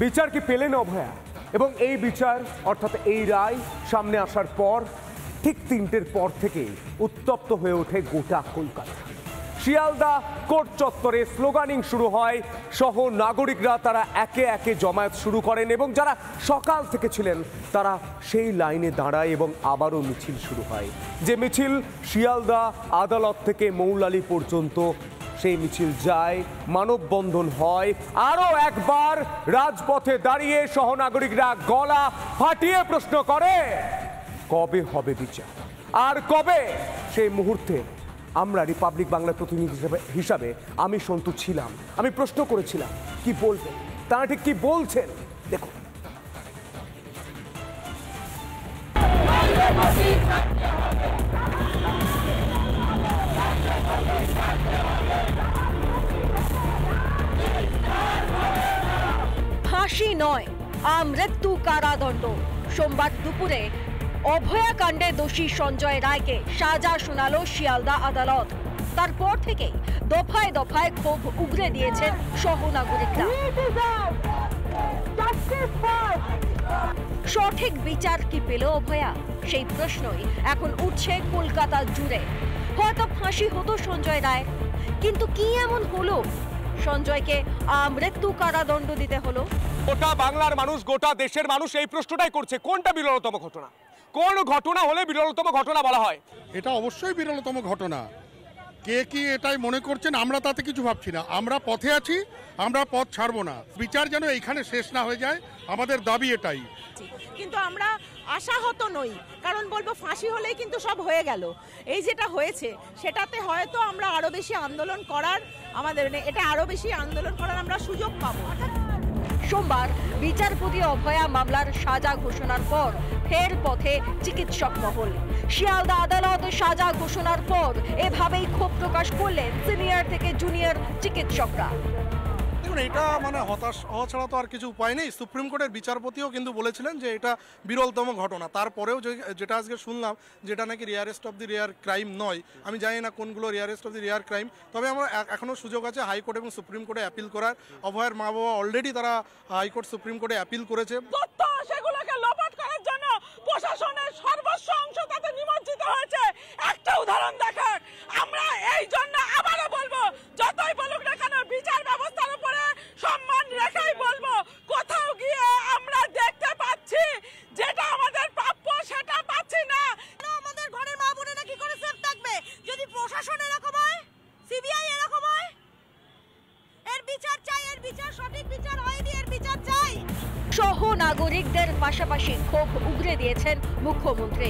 বিচার কি পেলেন অভয়া? এবং এই বিচার অর্থাৎ এই রায় সামনে আসার পর ঠিক 3টের পর থেকেই উত্তপ্ত হয়ে ওঠে গোটা কলকাতা। শিয়ালদা কোর্ট চত্বরে স্লোগানিং শুরু হয়, সহ নাগরিকরা তারা একে একে জমায়েত শুরু করেন এবং যারা সকাল থেকে ছিলেন তারা সেই লাইনে দাঁড়ায় এবং আবারও মিছিল শুরু হয়। যে মিছিল শিয়ালদা আদালত থেকে মৌলালি পর্যন্ত, সেই মিছিল যায়, মানববন্ধন হয়। আরও একবার রাজপথে দাঁড়িয়ে সহনাগরিকরা গলা ফাটিয়ে প্রশ্ন করে, কবে হবে বিচার আর কবে? সেই মুহূর্তে আমরা রিপাবলিক বাংলার প্রতিনিধি হিসাবে আমি সন্তু ছিলাম। আমি প্রশ্ন করেছিলাম কি বলবেন, তারা ঠিক কি বলছেন দেখুন। ফাঁসি নয়, আমৃত্যু কারাদণ্ড। সোমবার দুপুরে অভয়াকাণ্ডে দোষী সঞ্জয় রায়কে সাজা শোনালো শিয়ালদা আদালত। তারপর থেকেই দফায় দফায় ক্ষোভ উগরে দিয়েছেন সহনাগরিকরা। সঠিক বিচার কি পেল অভয়া? সেই প্রশ্নই এখন উঠছে কলকাতা জুড়ে। হয়তো ফাঁসি হতো সঞ্জয় রায়, কিন্তু কি এমন হলো সঞ্জয়কে আমৃত্যু কারাদণ্ড দিতে হলো? গোটা বাংলার মানুষ, গোটা দেশের মানুষ এই প্রশ্নটাই করছে, কোনটা বিরলতম ঘটনা? কোন ঘটনা হলে বিরলতম ঘটনা বলা হয়? এটা অবশ্যই বিরলতম ঘটনা। কে কি এটাই মনে করছেন, আমরা তাতে কিছু ভাবছি না। আমরা পথে আছি, আমরা পথ ছাড়বো না। বিচার যেন এইখানে শেষ না হয়ে যায়, আমাদের দাবি এটাই। কিন্তু আমরা আশাহত নই, কারণ বলবো ফাঁসি হলেই কিন্তু সব হয়ে গেল। এই যেটা হয়েছে সেটাতে হয়তো আমরা আরো বেশি আন্দোলন করার, আমরা সুযোগ পাবো। সোমবার বিচারপতি অভয়া মামলার সাজা ঘোষণার পর ফের পথে চিকিৎসক মহল। শিয়ালদা আদালত সাজা ঘোষণার পর এভাবেই ক্ষোভ প্রকাশ করলেন সিনিয়র থেকে জুনিয়র চিকিৎসকরা। এটা হতাশ হওয়া ছাড়া তো আর কিছু উপায় নেই। সুপ্রিম কোর্টের বিচারপতিও কিন্তু বলেছিলেন যে এটা বিরলতম ঘটনা। তারপরেও যেটা আজকে শুনলাম, যেটা নাকি rarest of the rare crime নয়, আমি জানি না কোনগুলো rarest of the rare crime, তবে আমার এখনও সুযোগ আছে হাইকোর্ট এবং সুপ্রিম কোর্টে অ্যাপিল করার। অভয়ের মা বাবা অলরেডি তারা হাইকোর্ট সুপ্রিম কোর্টে অ্যাপিল করেছে। সেগুলোকে লোপাট করার জন্য প্রশাসনের সর্বস্ব অংশ তাতে নিমজ্জিত হয়েছে। একটা উদাহরণ দেখেন, আমরা এই জন্য আবারও বলবো, যতই বলুক না কেন বিচার ব্যবস্থার উপরে সম্মান রেখেই বলবো, কোথাও গিয়ে আমরা দেখতে পাচ্ছি যেটা আমাদের প্রাপ্য সেটা পাচ্ছি না। আমাদের ঘরের মা বোনেরা কি করে সেফ থাকবে যদি প্রশাসন এরকম হয়, সিবিআই এরকম হয়? এর বিচার চাই, এর বিচার সঠিক বিচার হয়নি, এর বিচার চাই। সহ নাগরিকদের পাশাপাশি ক্ষোভ উগরে দিয়েছেন মুখ্যমন্ত্রী।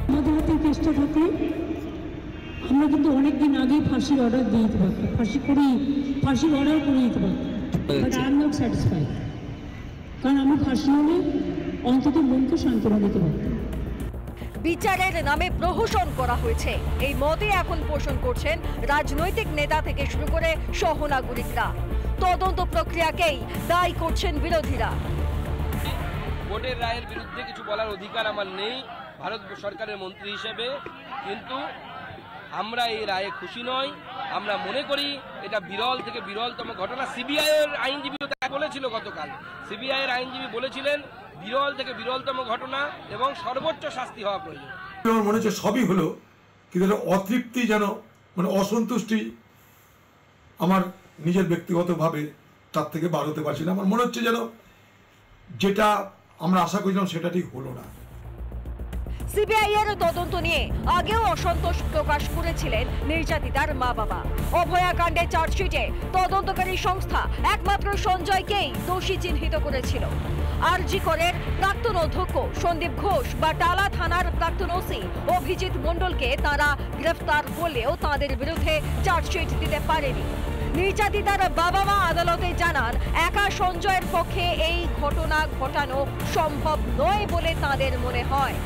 আমাদের হাতে কেসটা থাকলে আমরা কিন্তু অনেকদিন আগেই ফাঁসির অর্ডার দিয়ে দিতে পারতাম, ফাঁসির অর্ডার করে দিতে পারতাম। But I am not satisfied, কারণ আমরা ফাঁসি হলে অন্তত মনকে সান্ত্বনা দিতে পারতাম। বিচারের নামে প্রহসন করা হয়েছে, এই মতে এখন পোষণ করছেন রাজনৈতিক নেতা থেকে শুরু করে সহনাগরিকরা। তদন্ত প্রক্রিয়াকেই দায়ী করছেন বিরোধীরা। কোর্টের রায়ের বিরুদ্ধে কিছু বলার অধিকার আমার নেই ভারত সরকারের মন্ত্রী হিসেবে, কিন্তু আমরা এই রায়ে খুশি নই। আমরা মনে করি এটা বিরল থেকে বিরলতম ঘটনা। সিবিআই এর আইনজীবী বলেছিল গতকাল, সিবিআই এর আইনজীবী বলেছিলেন বিরল থেকে বিরলতম ঘটনা এবং সর্বোচ্চ শাস্তি হওয়া প্রয়োজন। আমার মনে হচ্ছে সবই হলো, কিন্তু অতৃপ্তি যেন অসন্তুষ্টি আমার নিজের ব্যক্তিগতভাবে তার থেকে বার হতে পারছি না। আমার মনে হচ্ছে যেন যেটা আমরা আশা করেছিলাম সেটা ঠিক হলো না। সিবিআই এর তদন্ত নিয়ে আগেও অসন্তোষ প্রকাশ করেছিলেন নির্যাতিতার মা বাবা। অভয়াকাণ্ডে চার্জশিটে তদন্তকারী সংস্থা একমাত্র সঞ্জয়কেই দোষী চিহ্নিত করেছিল। আরজি করের প্রাক্তন অধ্যক্ষ সন্দীপ ঘোষ বা টালা থানার প্রাক্তন ওসি অভিজিৎ মণ্ডলকে তারা গ্রেফতার করলেও তাদের বিরুদ্ধে চার্জশিট দিতে পারেনি। নির্যাতিতার বাবা মা আদালতে জানান, একা সঞ্জয়ের পক্ষে এই ঘটনা ঘটানো সম্ভব নয় বলে তাদের মনে হয়।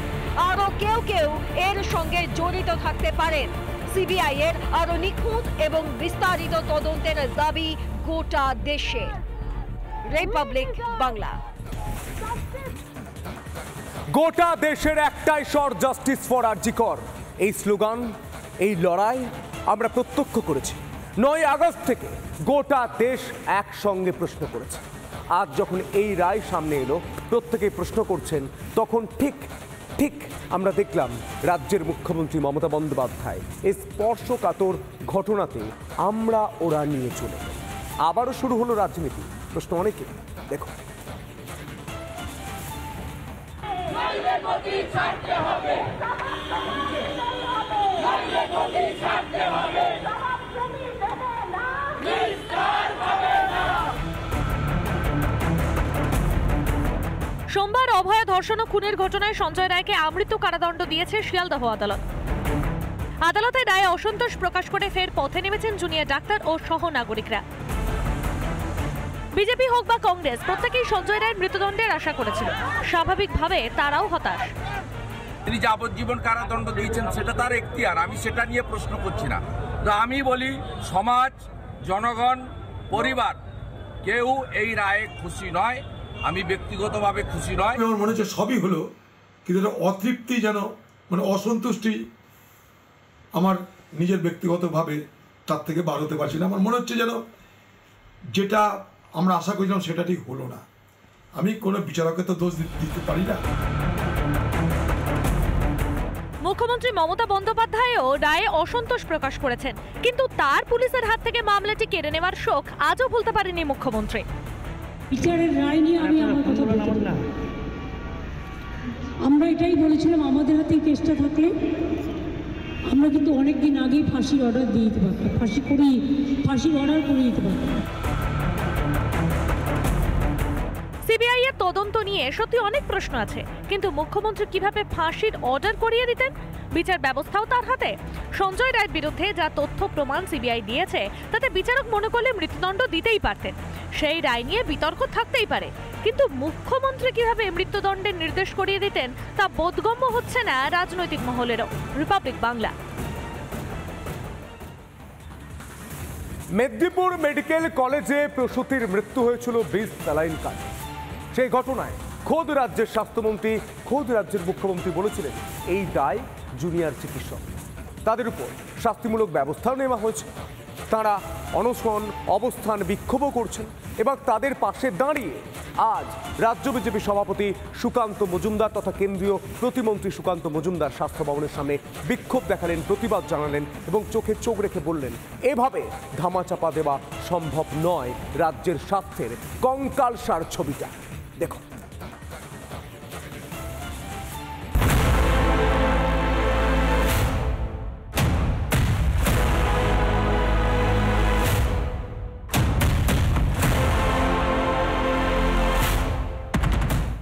আরো কেউ কেউ এর সঙ্গে জড়িত থাকতে পারেন। সিবিআই এর আরো নিখুঁত এবং বিস্তারিত তদন্তের দাবি গোটা দেশে। রিপাবলিক বাংলা। গোটা দেশের একটাই স্বর, জাস্টিস ফর আরজি কর। এই স্লোগান, এই লড়াই আমরা প্রত্যক্ষ করেছি। 9 আগস্ট থেকে গোটা দেশ একসঙ্গে প্রশ্ন করেছে। আজ যখন এই রায় সামনে এলো প্রত্যেকেই প্রশ্ন করছেন, তখন ঠিক আমরা দেখলাম রাজ্যের মুখ্যমন্ত্রী মমতা বন্দ্যোপাধ্যায় এই স্পর্শকাতর ঘটনাতে ওরা নিয়ে চলে গেল। আবারও শুরু হলো রাজনীতি। প্রশ্ন অনেকে, দেখো। সোমবার অভয়া ধর্ষণ ও খুনের ঘটনায় সঞ্জয় রায়কে আমৃত্যু কারাদণ্ড দিয়েছে শিয়ালদহ আদালত। আদালতের রায়ে অসন্তোষ প্রকাশ করে ফের পথে নেমেছেন জুনিয়র ডাক্তার ও সহ নাগরিকরা। বিজেপি হোক বা কংগ্রেস, প্রত্যেকেই সঞ্জয় রায়ের মৃত্যুদণ্ডের আশা করেছিল। স্বাভাবিকভাবে তারাও হতাশ। তিনি যাবজ্জীবন কারাদণ্ড দিয়েছেন, সেটা তার এখতিয়ার, আমি সেটা নিয়ে প্রশ্ন করছি না। তো আমি বলি, সমাজ, জনগণ, পরিবার কেউ এই রায়ে খুশি নয়। আমি ব্যক্তিগতভাবে খুশি নয়। আমার মনে হচ্ছে সবই হলো, কিন্তু অতৃপ্তি যেন অসন্তুষ্টি আমার নিজের ব্যক্তিগতভাবে তার থেকে বার হতে পারছি না। আমার মনে হচ্ছে যেন যেটা আমরা আশা করেছিলাম সেটা ঠিক হলো না। আমি কোনো বিচারককে তো দোষ দিতে পারি না। মুখ্যমন্ত্রী মমতা বন্দ্যোপাধ্যায়ও রায়ে অসন্তোষ প্রকাশ করেছেন, কিন্তু তার পুলিশের হাত থেকে মামলাটি কেড়ে নেওয়ার শোক আজও ভুলতে পারেনি মুখ্যমন্ত্রী। বিচারের রায় নিয়ে আমি আমার কথা বলতে না। আমরা এটাই বলেছিলাম, আমাদের হাতে কেসটা থাকলে আমরা কিন্তু অনেক দিন আগেই ফাঁসির অর্ডার দিয়ে দিতে পারতাম, ফাঁসির অর্ডার করে দিতে পারতাম। সিবিআই এর তদন্ত নিয়ে সত্যি অনেক প্রশ্ন আছে, কিন্তু মুখ্যমন্ত্রী কিভাবে ফাঁসির অর্ডার করিয়ে দিতেন? বিচার ব্যবস্থাও তার হাতে। সঞ্জয় রায়ের বিরুদ্ধে যা তথ্য প্রমাণ সিবিআই দিয়েছে তাতে বিচারক মনে করলে মৃত্যুদণ্ড দিতেই পারতেন। সেই রায় নিয়ে বিতর্ক থাকতেই পারে, কিন্তু মুখ্যমন্ত্রী কিভাবে মৃত্যুদণ্ডের নির্দেশ করিয়ে দিতেন তা বোধগম্য হচ্ছে না রাজনৈতিক মহলেরও। রিপাবলিক বাংলা। মেদিনীপুর মেডিকেল কলেজে প্রসূতির মৃত্যু হয়েছিল 20 স্যালাইন কাণ্ডে। সেই ঘটনায় খোদ রাজ্যের স্বাস্থ্যমন্ত্রী, খোদ রাজ্যের মুখ্যমন্ত্রী বলেছিলেন এই দায় জুনিয়র চিকিৎসক, তাদের উপর শাস্তিমূলক ব্যবস্থাও নেওয়া হয়েছে। তারা অনশন, অবস্থান, বিক্ষোভও করছেন এবং তাদের পাশে দাঁড়িয়ে আজ রাজ্য বিজেপি সভাপতি সুকান্ত মজুমদার তথা কেন্দ্রীয় প্রতিমন্ত্রী সুকান্ত মজুমদার স্বাস্থ্য ভবনের সামনে বিক্ষোভ দেখালেন, প্রতিবাদ জানালেন এবং চোখে চোখ রেখে বললেন এভাবে ধামাচাপা দেওয়া সম্ভব নয় রাজ্যের স্বাস্থ্যের কঙ্কালসার ছবিটা। দেখো।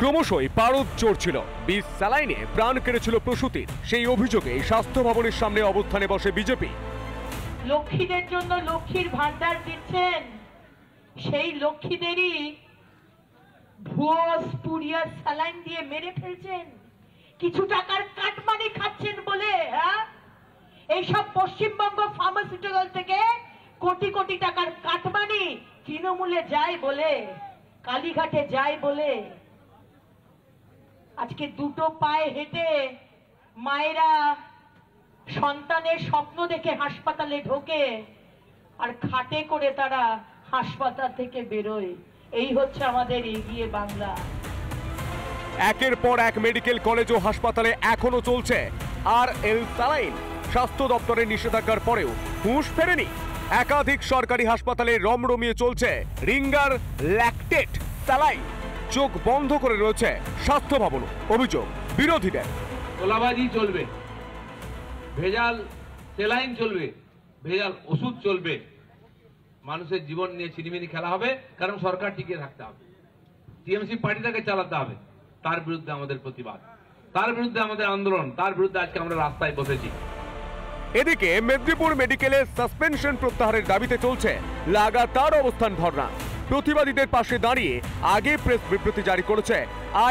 ক্রমশই পারদ চড়ছিল, 20 স্যালাইনে প্রাণ কেড়েছিল প্রসূতির। সেই অভিযোগে স্বাস্থ্য ভবনের সামনে অবস্থানে বসে বিজেপি। লক্ষ্মীদের জন্য লক্ষ্মীর ভান্ডার দিচ্ছেন, সেই লক্ষ্মীদেরই ভুয়ো স্পুরিয়াস স্যালাইন দিয়ে মেরে ফেলছেন, কিছু টাকার কাটমানি খাচ্ছেন বলে। হ্যাঁ, এইসব পশ্চিমবঙ্গ ফার্মাসিউটিক্যাল থেকে কোটি কোটি টাকার কাটমানি তৃণমূলে যায় বলে, কালীঘাটে যায় বলে আজকে দুটো পায়ে হেঁটে মায়েরা সন্তানের স্বপ্ন দেখে হাসপাতালে ঢোকে আর খাটে করে তারা হাসপাতাল থেকে বেরোয়। এই হচ্ছে আমাদের এগিয়ে বাংলা। একের পর এক মেডিকেল কলেজ ও হাসপাতালে এখনো চলছে RL স্যালাইন। স্বাস্থ্য দপ্তরের নিষেধাজ্ঞার পরেও হুঁশ ফেরেনি। একাধিক সরকারি হাসপাতালে রমরমিয়ে চলছে রিঙ্গার ল্যাকটেট স্যালাইন। চোখ বন্ধ করে রয়েছে স্বাস্থ্য ভবন। অভিযোগ বিরোধীদের, তোলাবাজি চলবে, ভেজাল স্যালাইন চলবে, ভেজাল ওষুধ চলবে, মানুষের জীবন নিয়ে ছিনিমিনি খেলা হবে, কারণ সরকার টিকিয়ে থাকতে হবে, টিএমসি পার্টিটাকে চালাতে হবে। তার বিরুদ্ধে আমাদের প্রতিবাদ, তার বিরুদ্ধে আমাদের আন্দোলন, তার বিরুদ্ধে আজকে আমরা রাস্তায় বসেছি। এদিকে মেদিনীপুর মেডিকেলের সাসপেনশন প্রত্যাহারের দাবিতে চলছে লাগাতার অবস্থান ধর্ণা। প্রতিবাদীদের পাশে দাঁড়িয়ে আগে প্রেস বিবৃতি জারি করেছে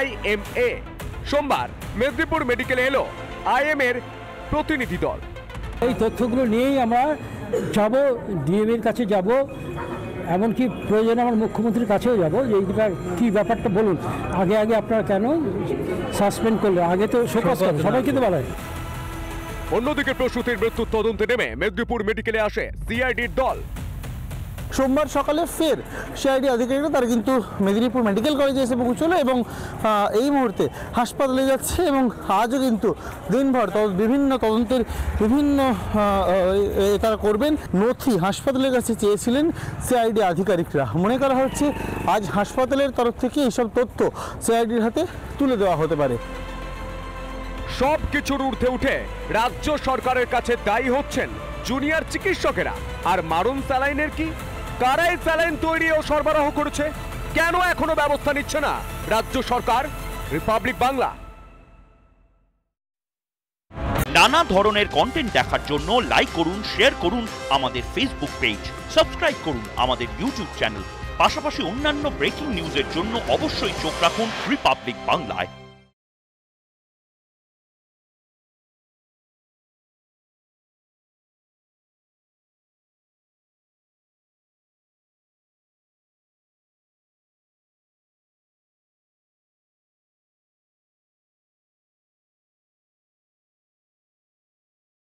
IMA। সোমবার মেদিনীপুর মেডিকেলে এলো IM এর প্রতিনিধি দল। এই তথ্যগুলো নিয়েই আমরা যাব, ডিএম এর কাছে যাব, এমনকি প্রয়োজনে আমার মুখ্যমন্ত্রীর কাছেও যাব যে এইটার কি ব্যাপারটা বলুন, আগে আগে আপনারা কেন সাসপেন্ড করলেন, আগে তো শোকজ করেন, সবাই কিন্তু বলে। অন্যদিকে প্রসূতির মৃত্যুর তদন্তে নেমে মেদিনীপুর মেডিকেলে আসে CIDর দল। সোমবার সকালে ফের সিআইডি আধিকারিকরা তারা কিন্তু মেদিনীপুর মেডিকেল কলেজে এসে পৌঁছলো এবং এই মুহূর্তে হাসপাতালে যাচ্ছে এবং আজও কিন্তু দিনভর বিভিন্ন তদন্তের বিভিন্ন তারা করবেন। নথি হাসপাতালের কাছে চেয়েছিলেন সিআইডি আধিকারিকরা। মনে করা হচ্ছে আজ হাসপাতালের তরফ থেকে এইসব তথ্য সিআইডির হাতে তুলে দেওয়া হতে পারে। সব কিছুর ঊর্ধ্বে উঠে রাজ্য সরকারের কাছে দায়ী হচ্ছেন জুনিয়র চিকিৎসকেরা। আর মারণ স্যালাইনের কি? কারাই স্যালাইন তৈরি ও সরবরাহ করেছে? কেন এখনো ব্যবস্থা নিচ্ছে না রাজ্য সরকার? রিপাবলিক বাংলা। নানা ধরনের কন্টেন্ট দেখার জন্য লাইক করুন, শেয়ার করুন আমাদের ফেসবুক পেজ, সাবস্ক্রাইব করুন আমাদের ইউটিউব চ্যানেল। পাশাপাশি অন্যান্য ব্রেকিং নিউজের জন্য অবশ্যই চোখ রাখুন রিপাবলিক বাংলায়।